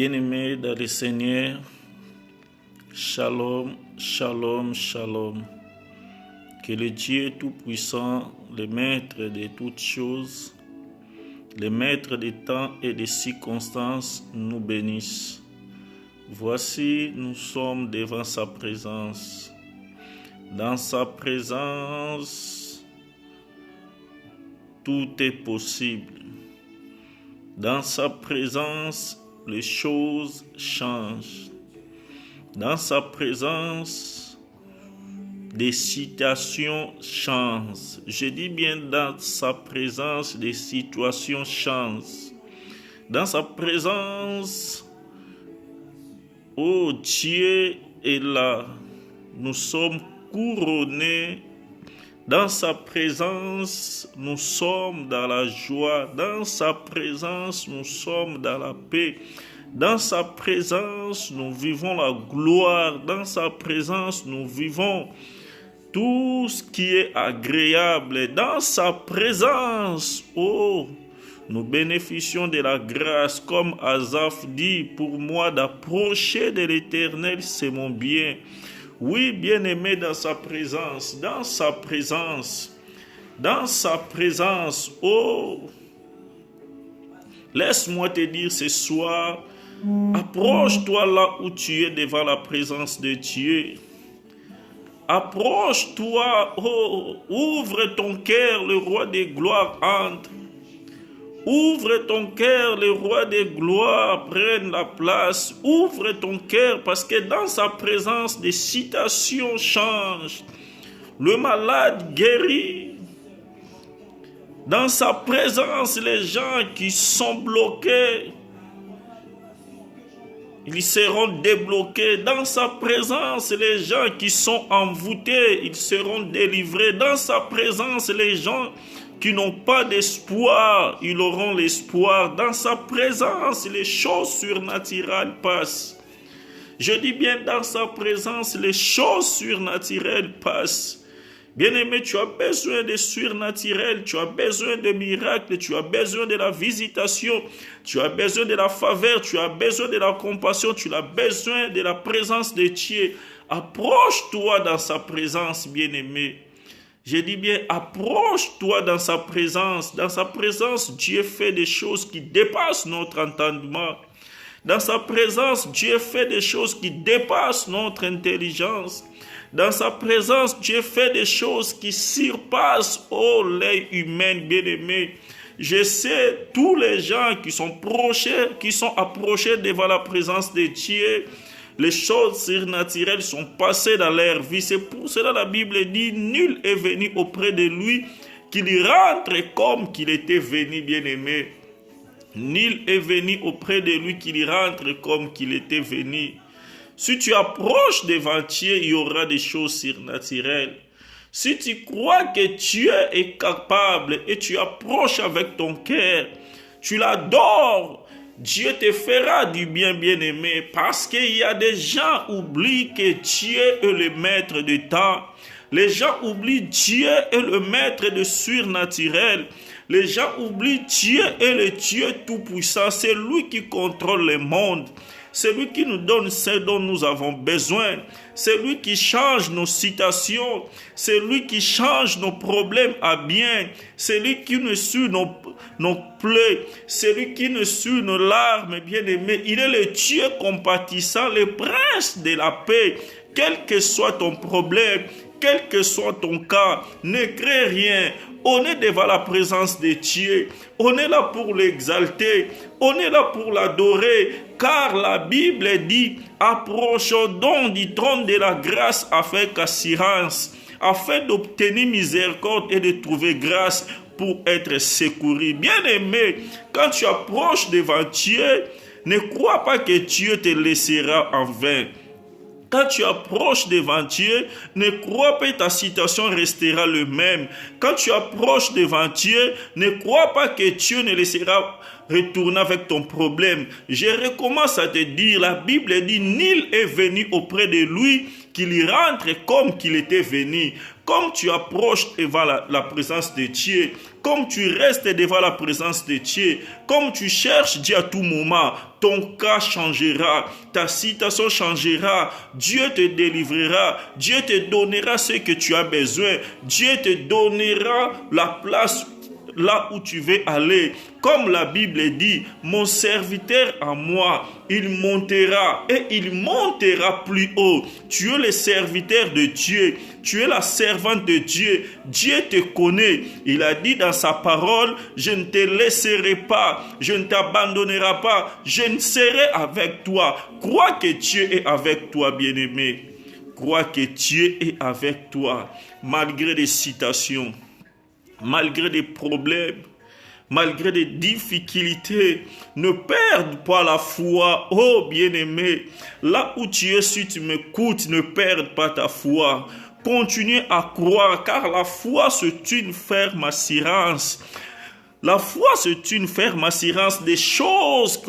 Bien-aimés dans le Seigneur, Shalom, Shalom, Shalom. Que le Dieu Tout-Puissant, le Maître de toutes choses, le Maître des temps et des circonstances, nous bénisse. Voici, nous sommes devant sa présence. Dans sa présence, tout est possible. Dans sa présence, les choses changent. Dans sa présence, des situations changent. Je dis bien dans sa présence, des situations changent. Dans sa présence, oh Dieu est là. Nous sommes couronnés. Dans sa présence, nous sommes dans la joie. Dans sa présence, nous sommes dans la paix. Dans sa présence, nous vivons la gloire. Dans sa présence, nous vivons tout ce qui est agréable. Dans sa présence, oh, nous bénéficions de la grâce. Comme Asaph dit, pour moi d'approcher de l'Éternel, c'est mon bien. Oui, bien-aimé, dans sa présence, dans sa présence, dans sa présence, oh, laisse-moi te dire ce soir, approche-toi là où tu es devant la présence de Dieu. Approche-toi, oh, ouvre ton cœur, le roi des gloires entre. Ouvre ton cœur, le roi des gloires prenne la place. Ouvre ton cœur parce que dans sa présence, des situations changent. Le malade guérit. Dans sa présence, les gens qui sont bloqués, ils seront débloqués. Dans sa présence, les gens qui sont envoûtés, ils seront délivrés. Dans sa présence, les gens qui n'ont pas d'espoir, ils auront l'espoir. Dans sa présence, les choses surnaturelles passent. Je dis bien dans sa présence, les choses surnaturelles passent. Bien-aimé, tu as besoin de surnaturel, tu as besoin de miracles, tu as besoin de la visitation, tu as besoin de la faveur, tu as besoin de la compassion, tu as besoin de la présence de Dieu. Approche-toi dans sa présence, bien-aimé. Je dis bien, approche-toi dans sa présence. Dans sa présence, Dieu fait des choses qui dépassent notre entendement. Dans sa présence, Dieu fait des choses qui dépassent notre intelligence. Dans sa présence, Dieu fait des choses qui surpassent l'œil humain, bien-aimé. Je sais, tous les gens qui sont approchés devant la présence de Dieu, les choses surnaturelles sont passées dans leur vie. C'est pour cela que la Bible dit, nul est venu auprès de lui qu'il rentre comme qu'il était venu, bien-aimé. Nul est venu auprès de lui qu'il rentre comme qu'il était venu. Si tu approches devant Dieu, il y aura des choses surnaturelles. Si tu crois que Dieu est capable et tu approches avec ton cœur, tu l'adores, Dieu te fera du bien, bien-aimé, parce qu'il y a des gens qui oublient que Dieu est le maître du temps. Les gens oublient Dieu est le maître de surnaturel. Les gens oublient Dieu est le Dieu tout-puissant. C'est lui qui contrôle le monde. C'est lui qui nous donne ce dont nous avons besoin. C'est lui qui change nos situations. C'est lui qui change nos problèmes à bien. C'est lui qui nous suit nos plaies. C'est lui qui nous suit nos larmes, bien-aimés. Il est le Dieu compatissant, le prince de la paix. Quel que soit ton problème, quel que soit ton cas, ne crée rien. On est devant la présence de Dieu. On est là pour l'exalter. On est là pour l'adorer. Car la Bible dit, approchons donc du trône de la grâce avec assurance, afin d'obtenir miséricorde et de trouver grâce pour être secouru. Bien-aimé, quand tu approches devant Dieu, ne crois pas que Dieu te laissera en vain. Quand tu approches devant Dieu, ne crois pas que ta situation restera le même. Quand tu approches devant Dieu, ne crois pas que Dieu ne laissera retourner avec ton problème. Je recommence à te dire, la Bible dit, nul est venu auprès de lui qu'il y rentre comme qu'il était venu. Comme tu approches devant la présence de Dieu, comme tu restes devant la présence de Dieu, comme tu cherches Dieu à tout moment, ton cas changera, ta situation changera, Dieu te délivrera, Dieu te donnera ce que tu as besoin, Dieu te donnera la place là où tu veux aller. Comme la Bible dit, mon serviteur à moi, il montera et il montera plus haut. Tu es le serviteur de Dieu, tu es la servante de Dieu. Dieu te connaît. Il a dit dans sa parole, je ne te laisserai pas, je ne t'abandonnerai pas, je ne serai avec toi. Crois que Dieu est avec toi, bien-aimé. Crois que Dieu est avec toi, malgré des citations, malgré des problèmes, malgré des difficultés. Ne perds pas la foi, oh bien-aimé. Là où tu es, si tu m'écoutes, ne perds pas ta foi. Continue à croire, car la foi, c'est une ferme assurance. La foi, c'est une ferme assurance des choses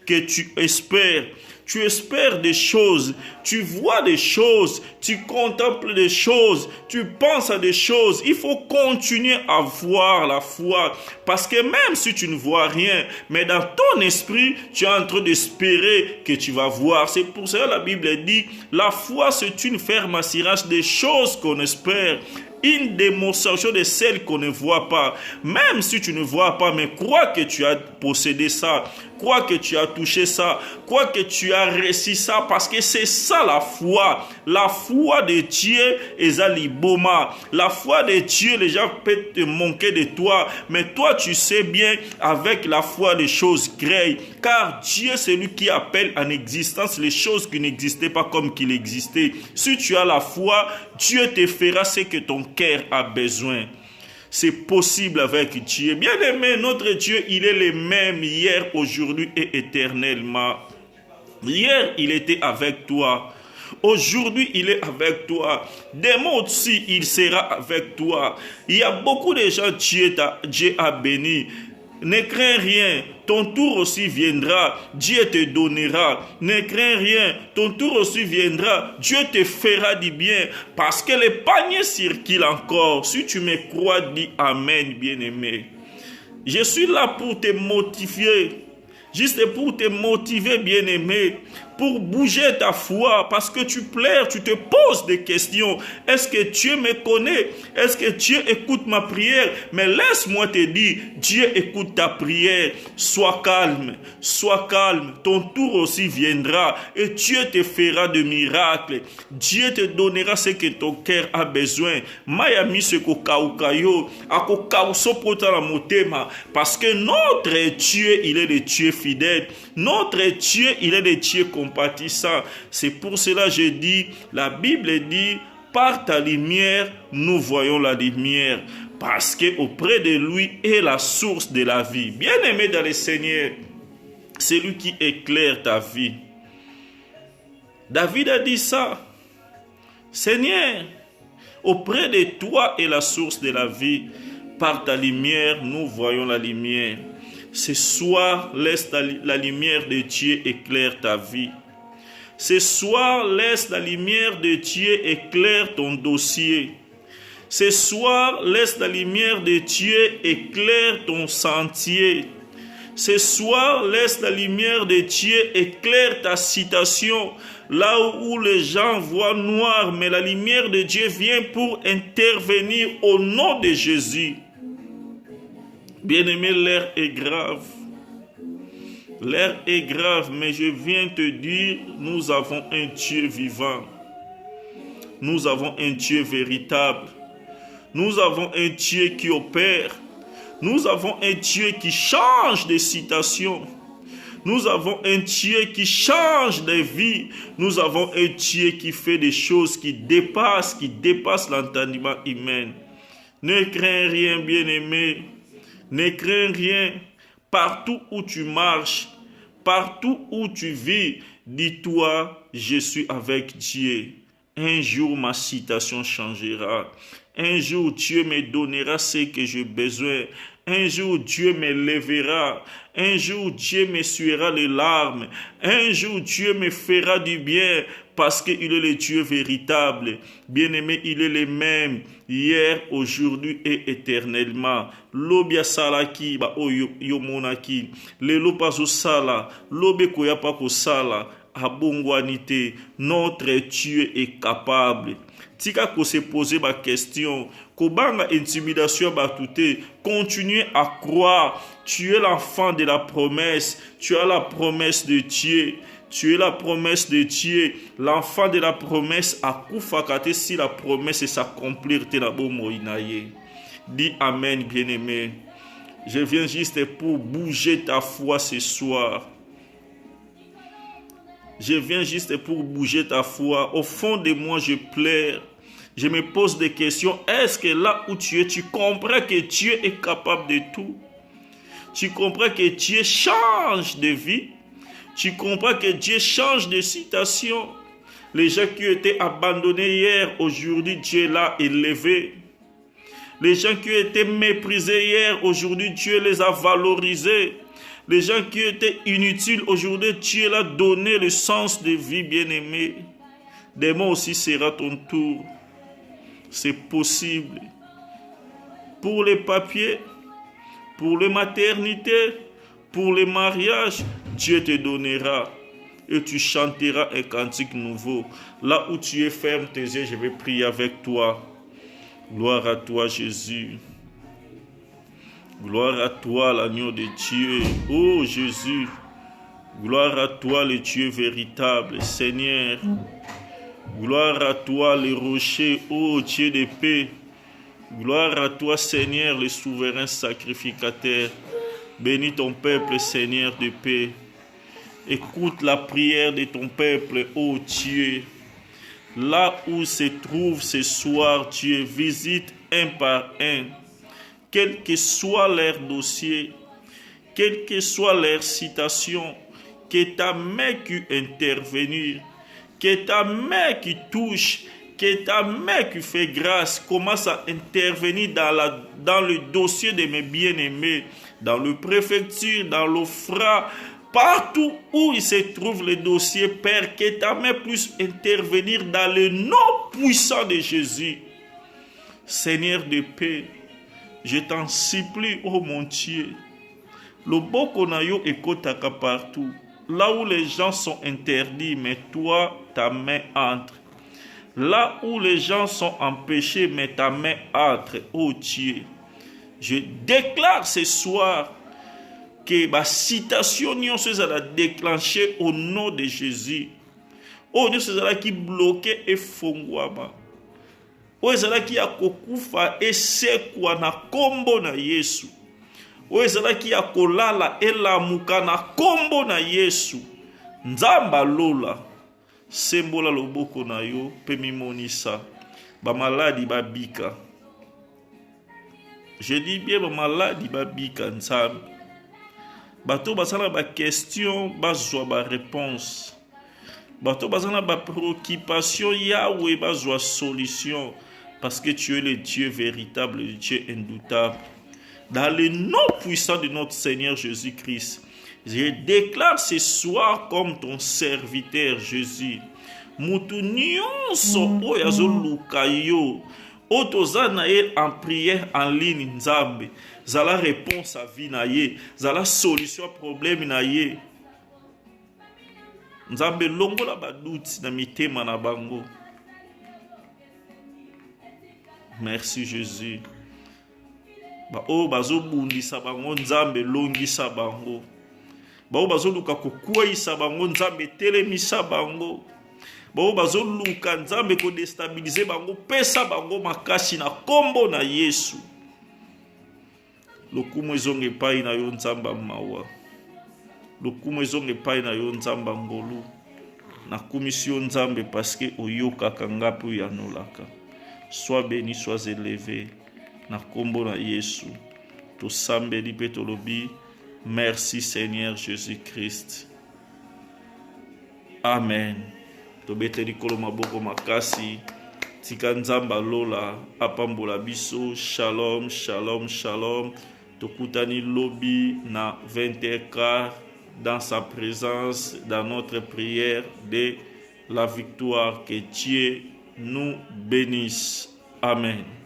que tu espères. Tu espères des choses, tu vois des choses, tu contemples des choses, tu penses à des choses. Il faut continuer à voir la foi. Parce que même si tu ne vois rien, mais dans ton esprit, tu es en train d'espérer que tu vas voir. C'est pour ça que la Bible dit, la foi c'est une ferme assurance des choses qu'on espère. Une démonstration de celle qu'on ne voit pas. Même si tu ne vois pas, mais crois que tu as possédé ça. Crois que tu as touché ça. Crois que tu as réussi ça. Parce que c'est ça la foi. La foi de Dieu est à l'iboma. La foi de Dieu, les gens peuvent te manquer de toi. Mais toi, tu sais bien, avec la foi, les choses créent. Car Dieu, c'est lui qui appelle en existence les choses qui n'existaient pas comme qu'il existait. Si tu as la foi, Dieu te fera ce que ton cœur a besoin. C'est possible avec Dieu. Bien-aimé, notre Dieu, il est le même hier, aujourd'hui et éternellement. Hier, il était avec toi. Aujourd'hui, il est avec toi. Demain aussi, il sera avec toi. Il y a beaucoup de gens, Dieu a béni. Ne crains rien, ton tour aussi viendra, Dieu te donnera. Ne crains rien, ton tour aussi viendra, Dieu te fera du bien. Parce que les paniers circulent encore. Si tu me crois, dis Amen, bien-aimé. Je suis là pour te motiver. Juste pour te motiver, bien-aimé, pour bouger ta foi, parce que tu pleures, tu te poses des questions. Est-ce que Dieu me connaît? Est-ce que Dieu écoute ma prière? Mais laisse-moi te dire, Dieu écoute ta prière. Sois calme, ton tour aussi viendra et Dieu te fera de miracles. Dieu te donnera ce que ton cœur a besoin. Mayami se kokaukayo, akokauso potala motema, parce que notre Dieu, il est le Dieu fidèle. Notre Dieu, il est le Dieu compatissant. C'est pour cela que je dis, la Bible dit, par ta lumière, nous voyons la lumière. Parce qu'auprès de lui est la source de la vie. Bien-aimé dans le Seigneur, c'est lui qui éclaire ta vie. David a dit ça. Seigneur, auprès de toi est la source de la vie. Par ta lumière, nous voyons la lumière. Ce soir, laisse la lumière de Dieu éclaire ta vie. Ce soir, laisse la lumière de Dieu éclaire ton dossier. Ce soir, laisse la lumière de Dieu éclaire ton sentier. Ce soir, laisse la lumière de Dieu éclaire ta situation. Là où les gens voient noir, mais la lumière de Dieu vient pour intervenir au nom de Jésus. Bien-aimé, l'heure est grave. L'heure est grave, mais je viens te dire, nous avons un Dieu vivant. Nous avons un Dieu véritable. Nous avons un Dieu qui opère. Nous avons un Dieu qui change de situation. Nous avons un Dieu qui change de vie. Nous avons un Dieu qui fait des choses qui dépassent l'entendement humain. Ne crains rien, bien-aimé. Ne crains rien. Partout où tu marches, partout où tu vis, dis-toi, je suis avec Dieu. Un jour, ma situation changera. Un jour, Dieu me donnera ce que j'ai besoin. Un jour, Dieu me lèvera. Un jour, Dieu m'essuiera les larmes. Un jour, Dieu me fera du bien parce qu'il est le Dieu véritable. Bien-aimé, il est le même hier, aujourd'hui et éternellement. Lobia salaki ba oyo yomonaki. Lelo paso sala. Lobe koyapa ko sala. Abongwanite. Notre Dieu est capable. Tika ko se poser ma question. Kobanga intimidation batouté. Continuez à croire. Tu es l'enfant de la promesse. Tu as la promesse de Dieu. Tu es la promesse de Dieu. L'enfant de la promesse a koufakate si la promesse s'accomplir te na bo moinaye. Dis amen, bien-aimé. Je viens juste pour bouger ta foi ce soir. Je viens juste pour bouger ta foi. Au fond de moi, je pleure. Je me pose des questions. Est-ce que là où tu es, tu comprends que Dieu est capable de tout? Tu comprends que Dieu change de vie? Tu comprends que Dieu change de situation? Les gens qui étaient abandonnés hier, aujourd'hui, Dieu l'a élevé. Les gens qui étaient méprisés hier, aujourd'hui, Dieu les a valorisés. Les gens qui étaient inutiles, aujourd'hui, Dieu leur a donné le sens de vie, bien-aimé. Demain aussi sera ton tour. C'est possible. Pour les papiers, pour les maternités, pour les mariages, Dieu te donnera. Et tu chanteras un cantique nouveau. Là où tu es, ferme tes yeux, je vais prier avec toi. Gloire à toi, Jésus. Gloire à toi, l'agneau de Dieu. Oh Jésus, gloire à toi, le Dieu véritable, Seigneur. Gloire à toi, le rocher, oh Dieu de paix. Gloire à toi, Seigneur, le souverain sacrificateur. Bénis ton peuple, Seigneur de paix. Écoute la prière de ton peuple, oh Dieu. Là où se trouve ce soir, Dieu, visite un par un. Quel que soit leur dossier, quelle que soit leur citation, que ta main qui intervenir, que ta main qui touche, que ta main qui fait grâce commence à intervenir dans le dossier de mes bien-aimés, dans le préfecture, dans l'OFRA, partout où il se trouve le dossier, Père, que ta main puisse intervenir dans le nom puissant de Jésus. Seigneur de paix, je t'en supplie, oh mon Dieu, le boko na yo ekotaka partout. Là où les gens sont interdits, mais toi, ta main entre. Là où les gens sont empêchés, mais ta main entre, oh Dieu. Je déclare ce soir que ma citation sera déclenchée au nom de Jésus. Oh, nous sera qui bloqué et fongwama. Oh, sera qui a kokufa et sekwa na kombo na Yesu. Oh, sera qui a kolala et la muka na kombo na Yesu. Nzamba lola. Sembola loboko na yo pemi monisa. Ba maladi ba bika. Je dis bien ba maladi ba bika nzambe. Bato basala ba question bazwa ba réponse. Bato basala ba préoccupation Yahweh bazwa solution parce que tu es le Dieu véritable, le Dieu indoutable. Dans le nom puissant de notre Seigneur Jésus-Christ, je déclare ce soir comme ton serviteur Jésus. Mutu nyonso oyo azoluka yo. Otoza na ye en prière en ligne nzambe. Zala réponse à vie na ye. Zala solution à problème na ye. Nzambe longola baduti na mitema na bango. Merci Jésus. Ba o bazo bundisa bango nzambe longisa bango. Ba o bazo luka kokwisa bango nzambe telemisa bango. Ba o bazo luka nzambe ko destabiliser bango pesa bango makasi na kombo na Yesu. Lokumu ezonge pai na yo nzamba mawa. Lokumu ezonge pai na yo nzamba ngolu. Na commission nzambe parce que oyoka kangapu ya nolaka. Sois béni, sois élevé. Na kombo na Yesu. To sambeli pe tolobi. Merci Seigneur Jésus-Christ. Amen. To beteli kolo maboko makasi. Tika nzamba lola apambola biso. Shalom, shalom, shalom. Tokutani Lobby na 20h15 dans sa présence, dans notre prière de la victoire. Que Dieu nous bénisse. Amen.